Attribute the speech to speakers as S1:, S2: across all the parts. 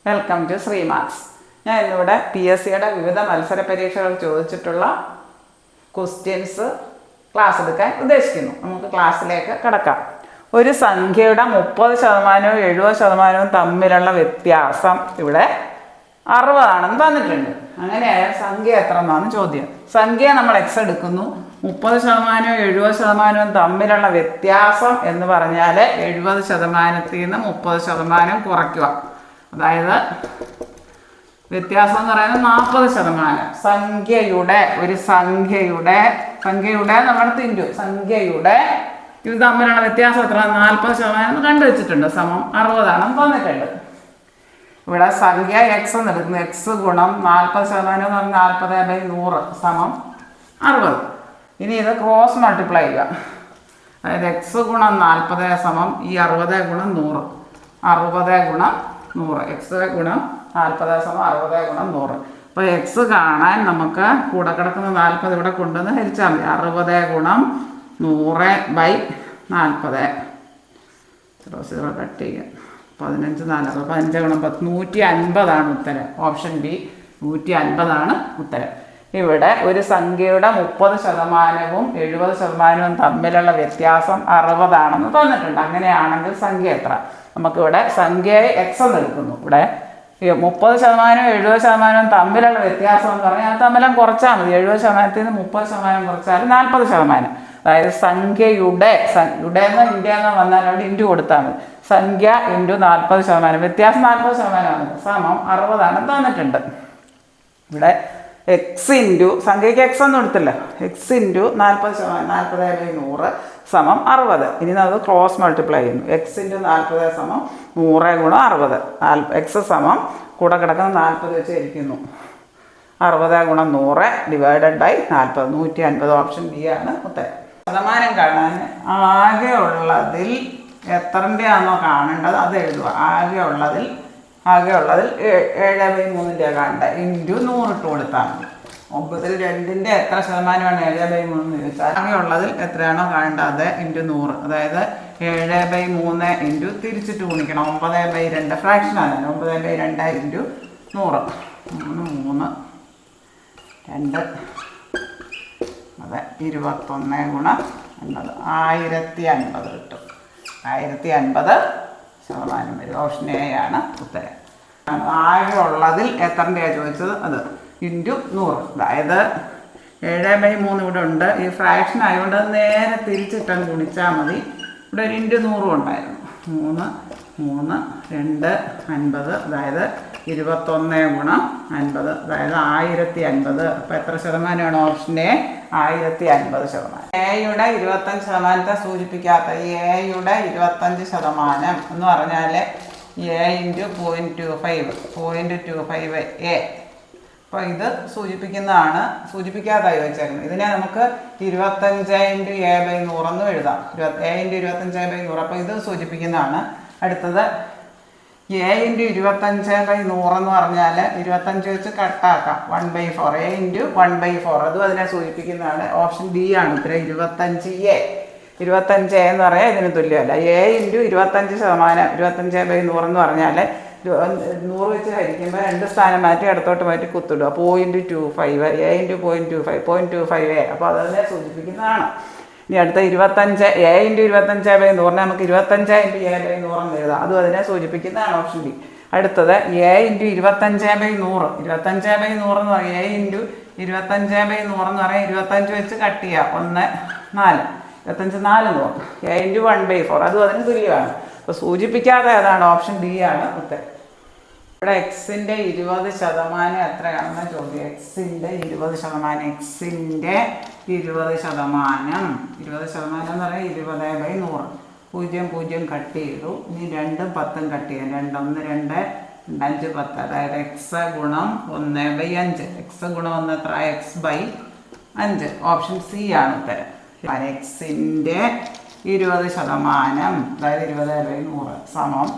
S1: Welcome to ശ്രീമാർക്സ്. ഞാൻ ഇന്നിവിടെ PSCയുടെ വിവിധ മത്സര പരീക്ഷകൾ ചോദിച്ചിട്ടുള്ള ക്വസ്റ്റ്യൻസ് ക്ലാസ് എടുക്കാൻ ഉദ്ദേശിക്കുന്നു. നമുക്ക് ക്ലാസ്സിലേക്ക് കടക്കാം. ഒരു സംഖ്യയുടെ 30% 70% തമ്മിലുള്ള വ്യത്യാസം ഇവിടെ 60 ആണെന്ന് തന്നിട്ടുണ്ട്. അങ്ങനെയായാൽ സംഖ്യ എത്ര എന്നാണ് ചോദ്യം. സംഖ്യ നമ്മൾ എക്സ് എടുക്കുന്നു. 30% 70% തമ്മിലുള്ള വ്യത്യാസം എന്ന് പറഞ്ഞാൽ 70%ത്തിൽ നിന്ന് 30% കുറയ്ക്കുക. അതായത് വ്യത്യാസം എന്ന് പറയുന്നത് 40%. സംഖ്യയുടെ നമ്മൾ തിരിഞ്ഞു സംഖ്യയുടെ ഇത് തമ്മിലുള്ള വ്യത്യാസം എത്ര 40% കണ്ടുവച്ചിട്ടുണ്ട്. സമം 60 ആണെന്ന് തന്നിട്ടുണ്ട്. ഇവിടെ സംഖ്യ എക്സ് എന്ന് എടുക്കുന്നത്. എക്സ് ഗുണം 40% എന്ന് പറഞ്ഞാൽ 40/100 സമം 60. ഇനി ഇത് ക്രോസ് മൾട്ടിപ്ലൈ ചെയ്യുക. അതായത് എക്സ് ഗുണം 40 സമം ഈ 60 ഗുണം 100. 60 ഗുണം 100. എക്സ് ഗുണം 40 സമം 60 ഗുണം 100. അപ്പോൾ എക്സ് കാണാൻ നമുക്ക് കൂടെ കിടക്കുന്ന 40 ഇവിടെ കൊണ്ടുവന്ന് ഹരിച്ചാൽ മതി. 60 ഗുണം 100/40. 0 കട്ട് ചെയ്യുക. 15 4 15 ഗുണം 10 150 ഉത്തരം. ഓപ്ഷൻ ബി 150 ഉത്തരം. ഇവിടെ ഒരു സംഖ്യയുടെ 30% 70% തമ്മിലുള്ള വ്യത്യാസം 60 ആണെന്ന് തന്നിട്ടുണ്ട്. അങ്ങനെയാണെങ്കിൽ സംഖ്യ എത്ര? നമുക്കിവിടെ സംഖ്യയെ എക്സ് എന്ന് എടുക്കുന്നു. ഇവിടെ 30% 70% തമ്മിലുള്ള വ്യത്യാസം എന്ന് പറഞ്ഞാൽ അത് തമ്മിലും കുറച്ചാൽ മതി. 70%ത്തിൽ നിന്ന് 30% കുറച്ചാൽ 40%. അതായത് സംഖ്യയുടെ എന്ന് ഇന്ത്യ വന്നാൽ അവിടെ ഇൻറ്റു കൊടുത്താൽ മതി. സംഖ്യ ഇൻറ്റു 40%, വ്യത്യാസം 40% സമം 60 ആണെന്ന് തന്നിട്ടുണ്ട്. ഇവിടെ എക്സ് ഇൻറ്റു സംഖ്യയ്ക്ക് എക്സ് ഒന്നും എടുത്തില്ല. എക്സ് ഇൻറ്റു 40% 40/100 സമം 60. ഇനി അത് ക്രോസ് മൾട്ടിപ്ലൈ ചെയ്യുന്നു. എക്സ് ഇൻറ്റു 40 സമം 100 ഗുണം 60. എക്സ് സമം കൂടെ കിടക്കുന്ന 40 വെച്ച് ഇരിക്കുന്നു. 60 ഗുണം 100 ഡിവൈഡഡ് ബൈ 40 150. ഓപ്ഷൻ ബി ആണ് ഉത്തരം. ശതമാനം കാണാൻ ആകെ ഉള്ളതിൽ എത്രൻ്റെയാണോ കാണേണ്ടത് അത് എഴുതുക. ആകെ ഉള്ളതിൽ 7/3 കാണേണ്ടത് ഇൻറ്റു 100 ഇട്ട് കൊടുത്താൽ മതി. 9/2 എത്ര ശതമാനമാണ് 7/3 എന്ന് ചോദിച്ചാൽ ആകെ ഉള്ളതിൽ എത്രയാണോ കാണേണ്ടത് അത് ഇൻറ്റു 100. അതായത് 7/3 ഇൻറ്റു തിരിച്ചിട്ട് ഗുണിക്കണം. 9/2 ഫ്രാക്ഷനാണ്. 9/2 ഇൻറ്റു 100. 3 2 അതെ 21 ഗുണം 50 1050 കിട്ടും. 1050% വരും. ഓപ്ഷൻ എ ആണ് ഉത്തരം. ആകെ ഉള്ളതിൽ എത്രൻ്റെയാണ് ചോദിച്ചത് അത് ഇൻറ്റു 100. അതായത് 7/3 ഇവിടെ ഉണ്ട്. ഈ ഫ്രാക്ഷൻ ആയതുകൊണ്ട് നേരെ തിരിച്ചിട്ടങ്ങ് ഗുണിച്ചാൽ മതി. ഇവിടെ ഒരു ഇൻറ്റു 100 ഉണ്ടായിരുന്നു. 3 3 2 50. അതായത് 21 ഗുണം 50 അതായത് 1050. അപ്പോൾ എത്ര ശതമാനമാണ്? Option A 1050%. എയുടെ 25% സൂചിപ്പിക്കാത്ത എയുടെ 25% എന്ന് പറഞ്ഞാൽ എ ഇൻറ്റു 0.25 എ. അപ്പോൾ ഇത് സൂചിപ്പിക്കുന്നതാണ്. സൂചിപ്പിക്കാതായി വെച്ചേക്കുന്നത്. ഇതിനെ നമുക്ക് 25 ഇൻറ്റു a/100 എന്ന് എഴുതാം. a into 25/100. അപ്പോൾ ഇത് സൂചിപ്പിക്കുന്നതാണ്. അടുത്തത് a ഇൻറ്റു 25/100 എന്ന് പറഞ്ഞാൽ 25 വെച്ച് കട്ടാക്കാം. 1/4 a ഇൻറ്റു 1/4 അതും അതിനെ സൂചിപ്പിക്കുന്നതാണ്. ഓപ്ഷൻ ബി ആണ് ഉത്തരം. 25a എന്ന് പറയാൻ ഇതിന് തുല്യമല്ല. a ഇൻറ്റു 25% 25/100 എന്ന് പറഞ്ഞാൽ 100 വെച്ച് ഹരിക്കുമ്പോൾ 2 സ്ഥാനം മാറ്റി ഇടത്തോട്ട് മാറ്റി കുത്തിടുക. 0.25 a ഇൻറ്റു 0.25 അപ്പോൾ അതിനെ സൂചിപ്പിക്കുന്നതാണ്. ഇനി അടുത്ത 25 a ഇൻറ്റു 25/100 നമുക്ക് 25 ഇൻറ്റു a/100 എന്ന് എഴുതാം. അതും അതിനെ സൂചിപ്പിക്കുന്നതാണ്. Option B. അടുത്തത് a ഇൻറ്റു 25/100 25/100 എന്ന് പറയാം. a ഇൻറ്റു 25/100 എന്ന് പറയാം. 25 വെച്ച് കട്ട് ചെയ്യുക. 1 4 25 4 എന്ന് പറയും. a ഇൻറ്റു 1/4 അതും അതിന് തുല്യമാണ്. അപ്പോൾ സൂചിപ്പിക്കാതെ അതാണ്. ഓപ്ഷൻ ഡി ആണ് ഉത്തരം. ഇവിടെ എക്സിൻ്റെ 20% എത്രയാണെന്ന് ചോദ്യം. എക്സിൻ്റെ 20% എക്സിൻ്റെ 20% 20% എന്ന് പറയാം 20/100. 0 0 കട്ട് ചെയ്തു. ഇനി 2 10 കട്ട് ചെയ്യാം. 2 1 2 5 10. അതായത് എക്സ് ഗുണം 1/5. എക്സ് ഗുണം 1 എത്ര? x/5. ഓപ്ഷൻ സി ആണ് ഉത്തരം. എക്സിൻ്റെ 20% അതായത് 20/100 സമം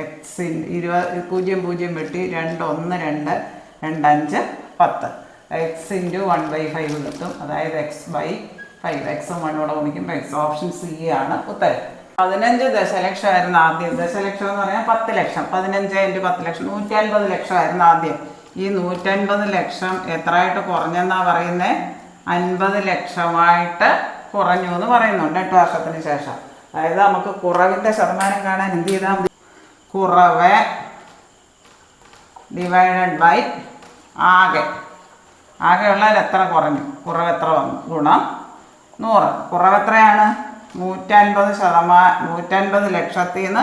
S1: എക്സിൻ്റെ 0 0 വെട്ടി 2 1 2 2 5 10. എക്സ് ഇൻറ്റു 1/5 കിട്ടും. അതായത് x/5. എക്സും 1 കൂടെ ഗുണിക്കുമ്പോൾ എക്സ്. ഓപ്ഷൻ സി ആണ് ഉത്തരം. 15 ദശലക്ഷമായിരുന്നു ആദ്യം. ദശലക്ഷം എന്ന് പറഞ്ഞാൽ 10 ലക്ഷം. 15 × 10 ലക്ഷം 150 ലക്ഷമായിരുന്നു ആദ്യം. ഈ 150 ലക്ഷം എത്രയായിട്ട് കുറഞ്ഞെന്നാ പറയുന്നത്? 50 ലക്ഷമായിട്ട് കുറഞ്ഞു എന്ന് പറയുന്നുണ്ട് 8 വർഷത്തിന് ശേഷം. അതായത് നമുക്ക് കുറവിൻ്റെ ശതമാനം കാണാൻ എന്ത് ചെയ്താൽ മതി? കുറവ് ഡിവൈഡഡ് ബൈ ആകെയുള്ളതിൽ എത്ര കുറഞ്ഞു, കുറവ് എത്ര വന്നു, ഗുണം 100. കുറവ് എത്രയാണ്? 150 ലക്ഷത്തിൽ നിന്ന്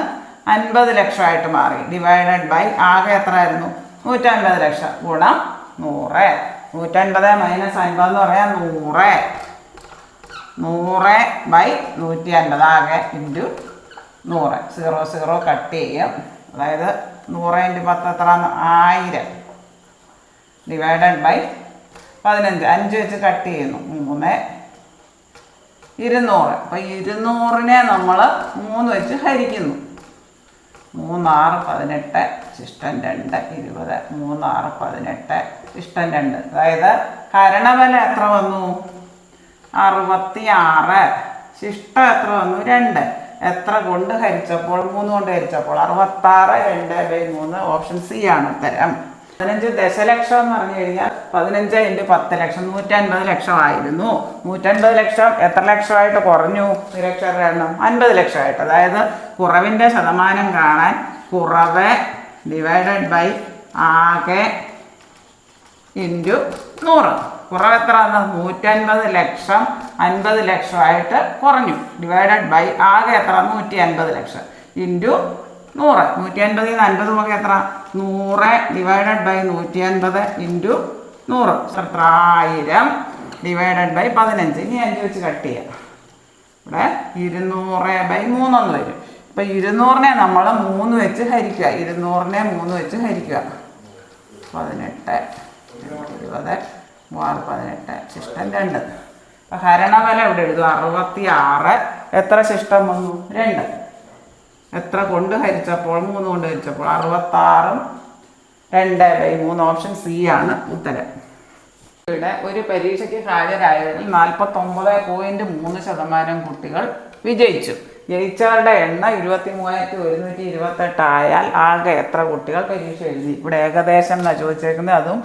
S1: 50 ലക്ഷമായിട്ട് മാറി. ഡിവൈഡഡ് ബൈ ആകെ എത്രയായിരുന്നു? 150 ലക്ഷം ഗുണം 100. 150 - 50 എന്ന് പറയാൻ 100. 100/150 ആകെ ഇൻറ്റു 100. 0 കട്ട് ചെയ്യും. അതായത് 100 × 10 എത്ര? 1000. Divided by 15. 5 വെച്ച് കട്ട് ചെയ്യുന്നു. 3 200. അപ്പം 200നെ നമ്മൾ 3 വെച്ച് ഹരിക്കുന്നു. 3 6 18 ശിഷ്ടം 2 20. 3 6 18 ശിഷ്ടം 2. അതായത് ഹരണബലം എത്ര വന്നു? 66. ശിഷ്ടം എത്ര വന്നു? 2. എത്ര കൊണ്ട് ഹരിച്ചപ്പോൾ? 3 കൊണ്ട് ഹരിച്ചപ്പോൾ 66. 2/3. ഓപ്ഷൻ സി ആണ് ഉത്തരം. 15 ദശലക്ഷം എന്ന് പറഞ്ഞു കഴിഞ്ഞാൽ 15 × 10 ലക്ഷം 150 ലക്ഷമായിരുന്നു. 150 ലക്ഷം എത്ര ലക്ഷമായിട്ട് കുറഞ്ഞു? നിരക്ഷരുടെ എണ്ണം 50 ലക്ഷമായിട്ട്. അതായത് കുറവിൻ്റെ ശതമാനം കാണാൻ കുറവ് ഡിവൈഡഡ് ബൈ ആകെ ഇൻറ്റു 100. കുറവ് എത്ര? 150 ലക്ഷം 50 ലക്ഷമായിട്ട് കുറഞ്ഞു. ഡിവൈഡഡ് ബൈ ആകെ എത്ര? 150 ലക്ഷം ഇൻറ്റു 100. 150 ൽ നിന്ന് 50 പോകെ എത്ര? 100 ഡിവൈഡഡ് ബൈ 150 ഇൻറ്റു 100 എത്ര? 1000 ഡിവൈഡഡ് ബൈ 15. ഇനി 5 വെച്ച് കട്ട് ചെയ്യാം. ഇവിടെ 200/3 എന്ന് വരും. അപ്പം 200നെ നമ്മൾ 3 വെച്ച് ഹരിക്കുക. 200നെ 3 വെച്ച് ഹരിക്കുക. 18 20 3 18 ശിഷ്ടം 2. അപ്പം ഹരണബലം ഇവിടെ എഴുതും 66. എത്ര ശിഷ്ടം വന്നു? 2. എത്ര കൊണ്ട് ഹരിച്ചപ്പോൾ? 3 കൊണ്ട് ഹരിച്ചപ്പോൾ 66. 2/3. ഓപ്ഷൻ സി ആണ് ഉത്തരം. ഇവിടെ ഒരു പരീക്ഷയ്ക്ക് ഹാജരായവരിൽ 49.3% കുട്ടികൾ വിജയിച്ചു. ജയിച്ചവരുടെ എണ്ണം 23,128 ആയാൽ ആകെ എത്ര കുട്ടികൾ പരീക്ഷ എഴുതി? ഇവിടെ ഏകദേശം എന്നാണ് ചോദിച്ചേക്കുന്നത്. അതും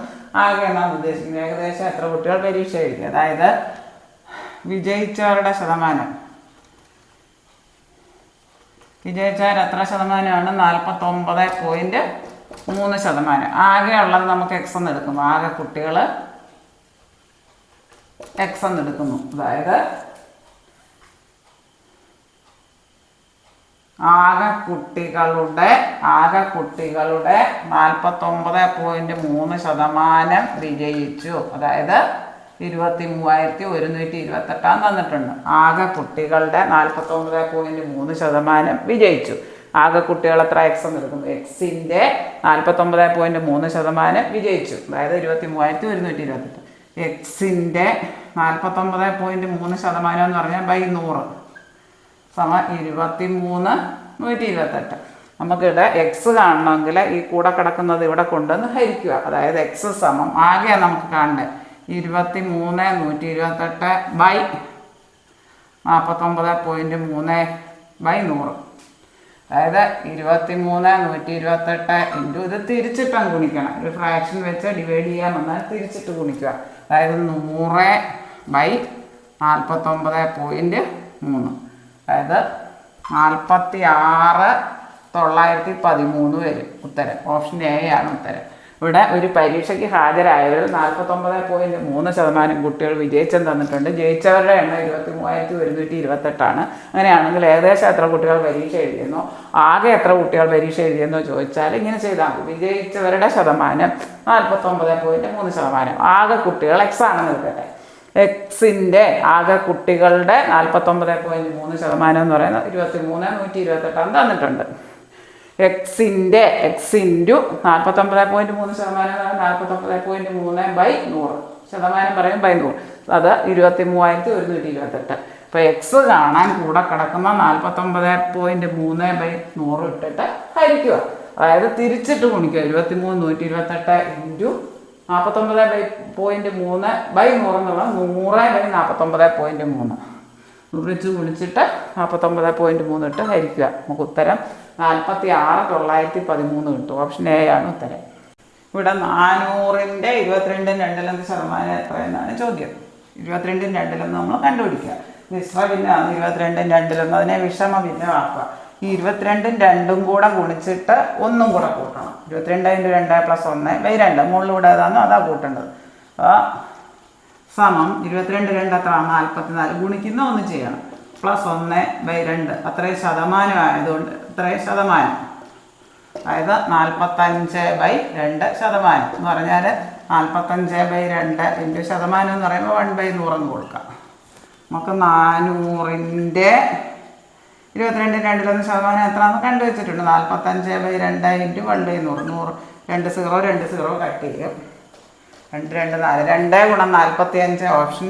S1: ആകെ എന്നാണ് ഉദ്ദേശിക്കുന്നത്. ഏകദേശം എത്ര കുട്ടികൾ പരീക്ഷ എഴുതി? അതായത് വിജയിച്ചവരുടെ ശതമാനം. വിജയിച്ചവർ എത്ര ശതമാനമാണ്? 49.3%. ആകെ ഉള്ളത് നമുക്ക് എക്സ് എന്ന് എടുക്കുന്നു. ആകെ കുട്ടികൾ എക്സ് എന്ന് എടുക്കുന്നു. അതായത് ആകെ കുട്ടികളുടെ 49.3% വിജയിച്ചു. അതായത് 23,128 തന്നിട്ടുണ്ട്. ആകെ കുട്ടികളുടെ 49.3% വിജയിച്ചു. ആകെ കുട്ടികൾ എത്ര? എക്സ് എന്ന് എടുക്കുന്നു. എക്സിൻ്റെ 49.3% വിജയിച്ചു. അതായത് 23,128. എക്സിൻ്റെ 49.3% എന്ന് പറഞ്ഞാൽ /100 23,128. നമുക്കിവിടെ എക്സ് കാണണമെങ്കിൽ ഈ കൂടെ കിടക്കുന്നത് ഇവിടെ കൊണ്ടുവന്ന് ഹരിക്കുക. അതായത് എക്സ് സമം ആകെ നമുക്ക് കാണണ്ടേ 23,128/49.3/100. അതായത് 23,128 ഇൻറ്റു ഇത് തിരിച്ചിട്ടും ഗുണിക്കണം. ഒരു ഫ്രാക്ഷൻ വെച്ച് ഡിവൈഡ് ചെയ്യാൻ വന്നാൽ തിരിച്ചിട്ട് ഗുണിക്കുക. അതായത് 100/49.3. അതായത് 46,913 വരും ഉത്തരം. ഓപ്ഷൻ എ ആണ് ഉത്തരം. ഇവിടെ ഒരു പരീക്ഷയ്ക്ക് ഹാജരായവരിൽ 49.3% കുട്ടികൾ വിജയിച്ചെന്ന് തന്നിട്ടുണ്ട്. ജയിച്ചവരുടെ എണ്ണം 23,128 അങ്ങനെയാണെങ്കിൽ ഏകദേശം എത്ര കുട്ടികൾ പരീക്ഷ എഴുതിയെന്നോ ആകെ എത്ര കുട്ടികൾ പരീക്ഷ എഴുതിയെന്നോ ചോദിച്ചാൽ ഇങ്ങനെ ചെയ്താൽ മതി. വിജയിച്ചവരുടെ ശതമാനം 49.3%. ആകെ കുട്ടികൾ എക്സ് ആണെന്ന് എടുക്കട്ടെ. എക്സിൻ്റെ ആകെ കുട്ടികളുടെ 49.3% എന്ന് പറയുന്നത് 23,128 തന്നിട്ടുണ്ട്. എക്സിൻ്റെ എക്സ് ഇൻറ്റു 49.3% 49.3/100. ശതമാനം പറയും /100. അത് 23,128. അപ്പോൾ എക്സ് കാണാൻ കൂടെ കിടക്കുന്ന 49.3/100 ഇട്ടിട്ട് ഹരിക്കുക. അതായത് തിരിച്ചിട്ട് ഗുണിക്കുക. 23,128 ഇൻറ്റു 49.3/100 എന്നുള്ള 100/49.3. വെച്ച് ഗുണിച്ചിട്ട് 49.3 ഇട്ട് ഹരിക്കുക. നമുക്ക് ഉത്തരം 46,913 കിട്ടും. ഓപ്ഷൻ എ ആണ് ഉത്തരം. ഇവിടെ 400ന്റെ 22.2% എത്രയെന്നാണ് ചോദ്യം. 22.2 നമ്മൾ കണ്ടുപിടിക്കുക. മിശ്ര ഭിന്നമാണ് 22.2. അതിനെ വിഷമ ഭിന്നമാക്കുക. ഈ 22 കൂടെ ഗുണിച്ചിട്ട് ഒന്നും കൂടെ കൂട്ടണം. 22 × 2 + 1/2 മുകളിലൂടെ ഏതാണോ അതാ കൂട്ടേണ്ടത്. സമം 22 2 എത്ര 44 ഗുണിക്കുന്ന ഒന്ന് ചെയ്യണം +1/2 അത്രയും ശതമാനം ആയതുകൊണ്ട് ഇത്രയും ശതമാനം അതായത് 45/2 എന്ന് പറഞ്ഞാൽ 45/2 ശതമാനം എന്ന് പറയുമ്പോൾ 1/100 കൊടുക്കാം. നമുക്ക് 400ന്റെ 22.2 ശതമാനം എത്രയാണെന്ന് കണ്ടുവച്ചിട്ടുണ്ട്. 45/2 × 1/100 2 0 കട്ട് ചെയ്യും. 2 2 4 2 × 45 ഓപ്ഷൻ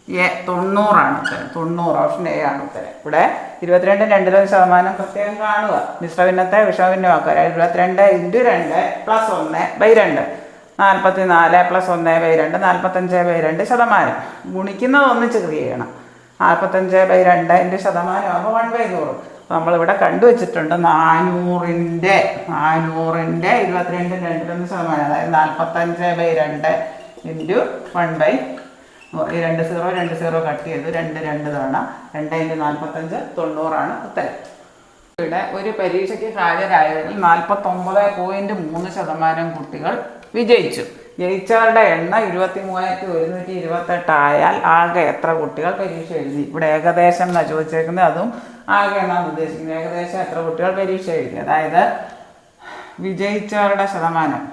S1: എ 90 ഉത്തരം. 90 ഓപ്ഷൻ എ ആണ് ഉത്തരം. ഇവിടെ 22.2% പ്രത്യേകം കാണുക. മിശ്രഭിന്നത്തെ വിഷമഭിന്നമാക്കുക. 22 × 2 + 1/2 44 + 1/2 45/2 ശതമാനം ഗുണിക്കുന്നത് ഒന്നിച്ച് ക്രിയ ചെയ്യണം. 45/2 ശതമാനം ആകുമ്പോൾ 1/100. നമ്മളിവിടെ കണ്ടുവച്ചിട്ടുണ്ട് 400ന്റെ 22.2 ശതമാനം അതായത് 45/2 × 1/100. 2 0 കട്ട് ചെയ്തു 2 തവണ 2 × 45 90 ഉത്തരം. ഇവിടെ ഒരു പരീക്ഷയ്ക്ക് ഹാജരായതിൽ 49.3% കുട്ടികൾ വിജയിച്ചു. ജയിച്ചവരുടെ എണ്ണം 23,128 ആയാൽ ആകെ എത്ര കുട്ടികൾ പരീക്ഷ എഴുതി? ഇവിടെ ഏകദേശം എന്നാണ് ചോദിച്ചേക്കുന്നത്. അതും ആകെ എന്നാണ് ഉദ്ദേശിക്കുന്നത്. ഏകദേശം എത്ര കുട്ടികൾ പരീക്ഷ എഴുതി? അതായത് വിജയിച്ചവരുടെ ശതമാനം.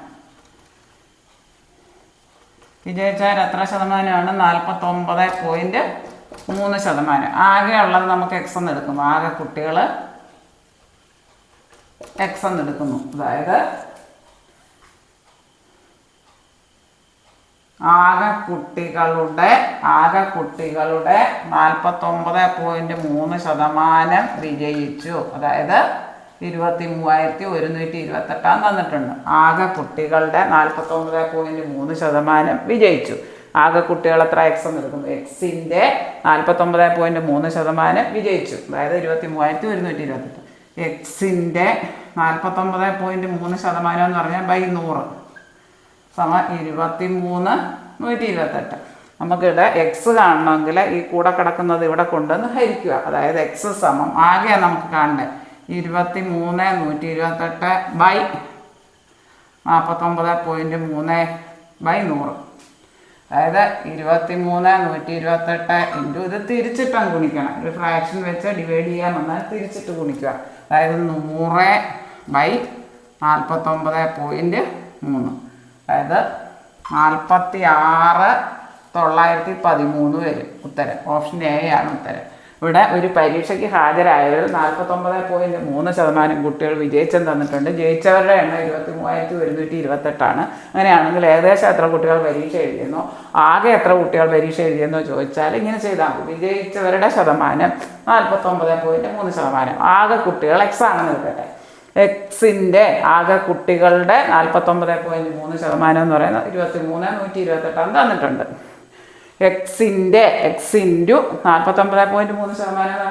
S1: വിജയിച്ചവർ എത്ര ശതമാനമാണ്? 49.3%. ആകെ ഉള്ളത് നമുക്ക് എക്സ് എന്ന് എടുക്കുന്നു. ആകെ കുട്ടികൾ എക്സ് എന്ന് എടുക്കുന്നു. അതായത് ആകെ കുട്ടികളുടെ 49.3% വിജയിച്ചു. അതായത് 23,128 തന്നിട്ടുണ്ട്. ആകെ കുട്ടികളുടെ 49.3% വിജയിച്ചു. ആകെ കുട്ടികൾ എത്ര എക്സ് എന്ന് എടുക്കുന്നു? എക്സിൻ്റെ 49.3% വിജയിച്ചു. അതായത് 23,128. എക്സിൻ്റെ 49.3% എന്ന് പറഞ്ഞാൽ /100 23,128. നമുക്കിവിടെ എക്സ് കാണണമെങ്കിൽ ഈ കൂടെ കിടക്കുന്നത് ഇവിടെ കൊണ്ടുവന്ന് ഹരിക്കുക. അതായത് എക്സ് സമം ആകെ നമുക്ക് കാണണ്ടേ 23,128 /49.3/100. അതായത് 23,128 ഇൻറ്റു ഇത് തിരിച്ചിട്ടും ഗുണിക്കണം. ഒരു ഫ്രാക്ഷൻ വെച്ച് ഡിവൈഡ് ചെയ്യാൻ വന്നാൽ തിരിച്ചിട്ട് ഗുണിക്കുക. അതായത് 100/49.3 അതായത് 46,913 വരും ഉത്തരം. ഓപ്ഷൻ എ ആണ് ഉത്തരം. ഇവിടെ ഒരു പരീക്ഷയ്ക്ക് ഹാജരായവരിൽ 49.3% കുട്ടികൾ വിജയിച്ചെന്ന് തന്നിട്ടുണ്ട്. ജയിച്ചവരുടെ എണ്ണം 23,128 അങ്ങനെയാണെങ്കിൽ ഏകദേശം എത്ര കുട്ടികൾ പരീക്ഷ എഴുതിയെന്നോ ആകെ എത്ര കുട്ടികൾ പരീക്ഷ എഴുതിയെന്നോ ചോദിച്ചാൽ ഇങ്ങനെ ചെയ്താൽ മതി. വിജയിച്ചവരുടെ ശതമാനം 49.3%. ആകെ കുട്ടികൾ എക്സ് ആണെന്ന് എടുക്കട്ടെ. എക്സിൻ്റെ ആകെ കുട്ടികളുടെ 49.3% എന്ന് പറയുന്നത് 23,128 തന്നിട്ടുണ്ട്. എക്സിൻ്റെ എക്സ് ഇൻറ്റു 49.3%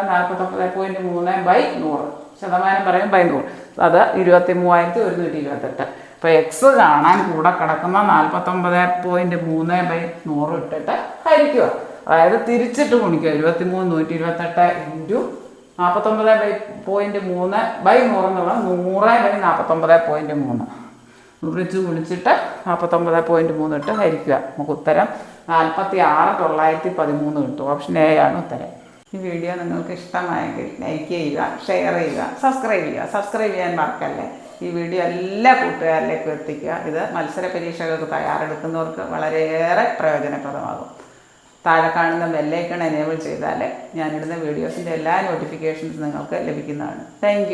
S1: 49.3/100 ശതമാനം പറയും /100. അത് 23,128. അപ്പോൾ എക്സ് കാണാൻ കൂടെ കിടക്കുന്ന 49.3/100 ഇട്ടിട്ട് ഹരിക്കുക. അതായത് തിരിച്ചിട്ട് ഗുണിക്കുക. 23,128 ഇൻറ്റു 49.3/100 എന്നുള്ള 100/49.3 വെച്ച് ഗുണിച്ചിട്ട് 49.3 ഇട്ട് ഹരിക്കുക. നമുക്ക് ഉത്തരം 46,913 കിട്ടും. ഓപ്ഷൻ എ ആണ് ഉത്തരം. ഈ വീഡിയോ നിങ്ങൾക്ക് ഇഷ്ടമായെങ്കിൽ ലൈക്ക് ചെയ്യുക, ഷെയർ ചെയ്യുക, സബ്സ്ക്രൈബ് ചെയ്യാൻ മറക്കല്ലേ. ഈ വീഡിയോ എല്ലാ കൂട്ടുകാരിലേക്കും എത്തിക്കുക. ഇത് മത്സര പരീക്ഷകൾക്ക് തയ്യാറെടുക്കുന്നവർക്ക് വളരെയേറെ പ്രയോജനപ്രദമാകും. താഴെ കാണുന്ന ബെല്ലൈക്കൺ എനേബിൾ ചെയ്താൽ ഞാനിടുന്ന വീഡിയോസിൻ്റെ എല്ലാ നോട്ടിഫിക്കേഷൻസ് നിങ്ങൾക്ക് ലഭിക്കുന്നതാണ്. താങ്ക്